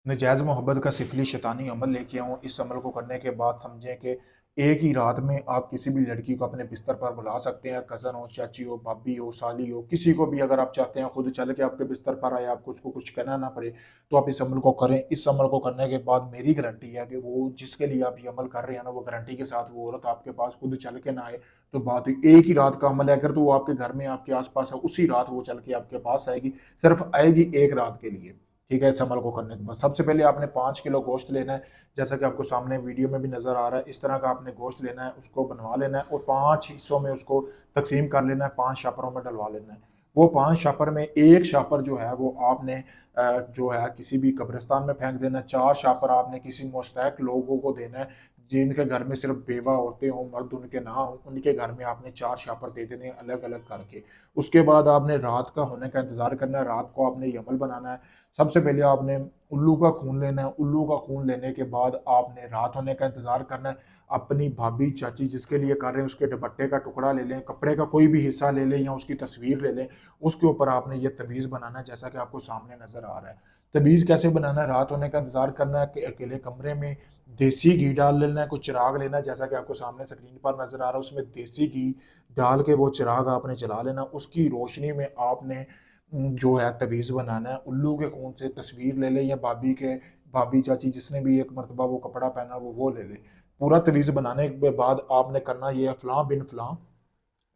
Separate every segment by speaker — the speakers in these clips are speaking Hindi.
Speaker 1: नजायज़ मोहब्बत का सिफली शैतानी अमल लेके आऊँ, इस अमल को करने के बाद समझें कि एक ही रात में आप किसी भी लड़की को अपने बिस्तर पर बुला सकते हैं। कज़न हो, चाची हो, भाभी हो, साली हो, किसी को भी अगर आप चाहते हैं खुद चल के आपके बिस्तर पर आए, आपको उसको कुछ कहना ना पड़े, तो आप इस अमल को करें। इस अमल को करने के बाद मेरी गारंटी है कि वो जिसके लिए आप ये अमल कर रहे हैं ना, वो गारंटी के साथ वो औरत आपके पास खुद चल के ना आए तो बात हुई। एक ही रात का अमल है, अगर तो वो आपके घर में आपके आस-पास है, उसी रात वो चल के आपके पास आएगी, सिर्फ़ आएगी एक रात के लिए। ठीक है, इस अमल को करने के बाद सबसे पहले आपने 5 किलो गोश्त लेना है, जैसा कि आपको सामने वीडियो में भी नज़र आ रहा है। इस तरह का आपने गोश्त लेना है, उसको बनवा लेना है और 5 हिस्सों में उसको तकसीम कर लेना है, 5 शापरों में डलवा लेना है। वो 5 शापर में 1 शापर जो है वो आपने जो है किसी भी कब्रिस्तान में फेंक देना है, 4 शापर आपने किसी मुस्तहक लोगों को देना है, जिनके घर में सिर्फ बेवा औरतें हों, मर्द उनके ना हों, उनके घर में आपने 4 शापर दे देने हैं अलग-अलग करके। उसके बाद आपने रात का होने का इंतज़ार करना है, रात को आपने ये अमल बनाना है। सबसे पहले आपने उल्लू का खून लेना है। उल्लू का खून लेने के बाद आपने रात होने का इंतज़ार करना है। अपनी भाभी, चाची जिसके लिए कर रहे हैं उसके दुपट्टे का टुकड़ा ले लें, कपड़े का कोई भी हिस्सा ले लें या उसकी तस्वीर ले लें। उसके ऊपर आपने ये तवीज़ बनाना है जैसा कि आपको सामने नज़र आ रहा है। तवीज़ कैसे बनाना है? रात होने का इंतज़ार करना है कि अकेले कमरे में देसी घी डाल लेना है, कुछ चिराग लेना है जैसा कि आपको सामने स्क्रीन पर नज़र आ रहा है। उसमें देसी घी डाल के वो चिराग आपने जला लेना। उसकी रोशनी में आपने जो है तवीज़ बनाना है। उल्लू के खून से तस्वीर ले लें या भाभी चाची जिसने भी एक मरतबा वो कपड़ा पहना वो ले ले। पूरा तवीज़ बनाने के बाद आपने करना ये है फ़लाँ बिन फ़लाँ,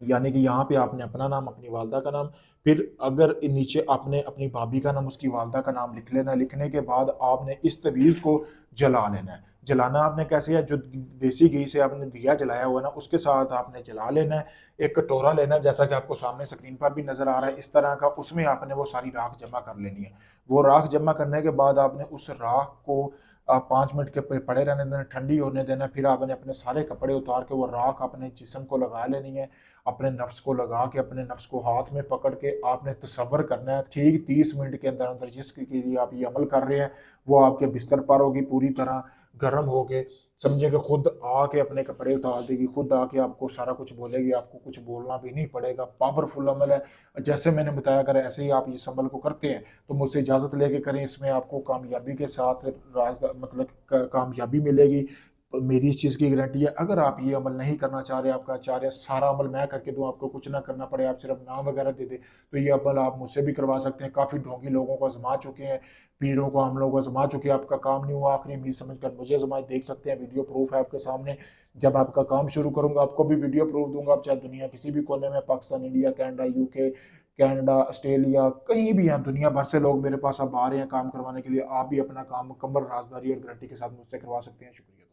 Speaker 1: यानी कि यहाँ पे आपने अपना नाम, अपनी वालदा का नाम, फिर अगर नीचे आपने अपनी भाभी का नाम, उसकी वालदा का नाम लिख लेना है। लिखने के बाद आपने इस तवीज़ को जला लेना है। जलाना आपने कैसे है? जो देसी घी से आपने दिया जलाया हुआ है ना, उसके साथ आपने जला लेना है। एक कटोरा लेना है, जैसा कि आपको सामने स्क्रीन पर भी नज़र आ रहा है, इस तरह का। उसमें आपने वो सारी राख जमा कर लेनी है। वो राख जमा करने के बाद आपने उस राख को 5 मिनट के पड़े रहने देना, ठंडी होने देना। फिर आपने अपने सारे कपड़े उतार के वो राख अपने जिस्म को लगा लेनी है। अपने नफ्स को लगा के, अपने नफ्स को हाथ में पकड़ के आपने तसव्वुर करना है ठीक 30 मिनट के अंदर अंदर जिसके लिए आप ये अमल कर रहे हैं वो आपके बिस्तर पर होगी, पूरी तरह गर्म हो के समझे कि खुद आके अपने कपड़े उतार देगी, खुद आके आपको सारा कुछ बोलेगी, आपको कुछ बोलना भी नहीं पड़ेगा। पावरफुल अमल है, जैसे मैंने बताया अगर ऐसे ही आप इस अमल को करते हैं तो मुझसे इजाज़त लेके करें। इसमें आपको कामयाबी के साथ मतलब कामयाबी मिलेगी, मेरी इस चीज़ की गारंटी है। अगर आप ये अमल नहीं करना चाह रहे, आपका चाह रहे सारा अमल मैं करके दूँ, आपको कुछ ना करना पड़े, आप सिर्फ नाम वगैरह दे दें, तो ये अमल आप मुझसे भी करवा सकते हैं। काफ़ी ढोंगी लोगों को आजमा चुके हैं, पीरों को, हम लोग को आजमा चुके हैं, आपका काम नहीं हुआ, आखिरी उम्मीद समझ कर मुझे आजमाए देख सकते हैं। वीडियो प्रूफ है आपके सामने। जब आपका काम शुरू करूँगा आपको भी वीडियो प्रूफ दूंगा। आप चाहे दुनिया किसी भी कोने में, Pakistan, India, Canada, UK, Canada, Australia, कहीं भी हैं, दुनिया भर से लोग मेरे पास अब आ रहे हैं काम करवाने के लिए। आप भी अपना काम मुकम्मल राजदारी और गारंटी के साथ मुझसे करवा सकते हैं। शुक्रिया।